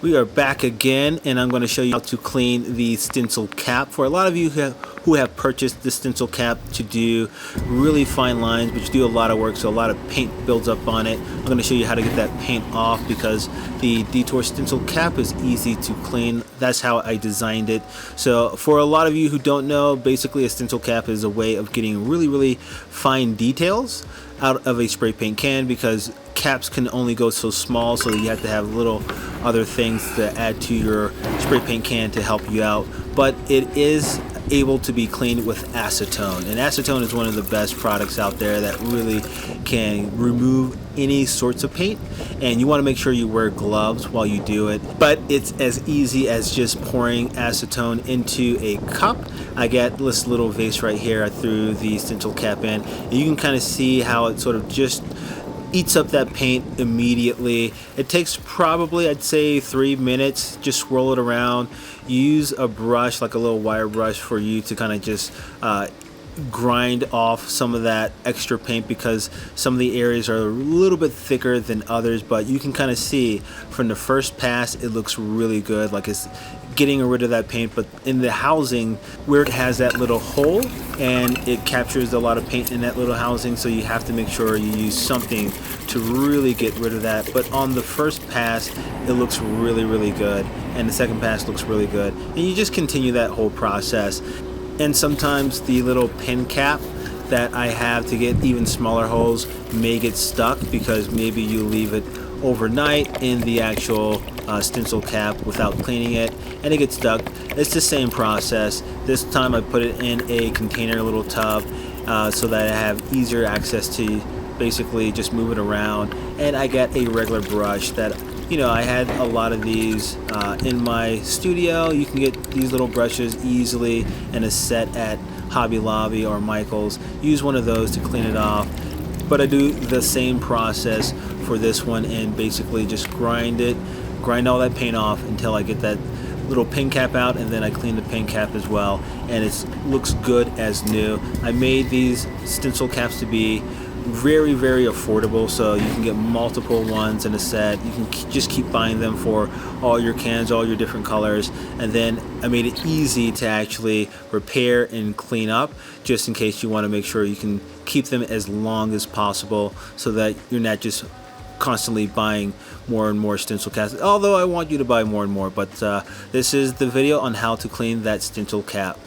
We are back again, and I'm going to show you how to clean the stencil cap. For a lot of you who have purchased the stencil cap to do really fine lines, but you do a lot of work, so a lot of paint builds up on it. I'm going to show you how to get that paint off because the Detour Stencil Cap is easy to clean. That's how I designed it. So for a lot of you who don't know, basically a stencil cap is a way of getting really fine details out of a spray paint can, because caps can only go so small, so you have to have little other things to add to your spray paint can to help you out. But it is able to be cleaned with acetone, and acetone is one of the best products out there that really can remove any sorts of paint. And you want to make sure you wear gloves while you do it, but it's as easy as just pouring acetone into a cup. I got this little vase right here. I threw the stencil cap in, and you can kind of see how it sort of just eats up that paint immediately. It takes probably, I'd say, 3 minutes. Just swirl it around. Use a brush, like a little wire brush, for you to kind of just grind off some of that extra paint, because some of the areas are a little bit thicker than others. But you can kind of see from the first pass it looks really good, like it's getting rid of that paint. But in the housing where it has that little hole, and it captures a lot of paint in that little housing, so you have to make sure you use something to really get rid of that. But on the first pass it looks really good, and the second pass looks really good, and you just continue that whole process. And sometimes the little pin cap that I have to get even smaller holes may get stuck, because maybe you leave it overnight in the actual stencil cap without cleaning it, and it gets stuck. It's the same process. This time I put it in a container, a little tub, so that I have easier access to basically just move it around. And I got a regular brush that, you know, I had a lot of these in my studio. You can get these little brushes easily in a set at Hobby Lobby or Michael's. Use one of those to clean it off. But I do the same process for this one, and basically just grind all that paint off until I get that little pin cap out, and then I clean the pin cap as well, and it looks good as new. I made these stencil caps to be very affordable, so you can get multiple ones in a set. You can just keep buying them for all your cans, all your different colors. And then I made it easy to actually repair and clean up, just in case you want to make sure you can keep them as long as possible, so that you're not just constantly buying more and more stencil caps, although I want you to buy more and more. But this is the video on how to clean that stencil cap.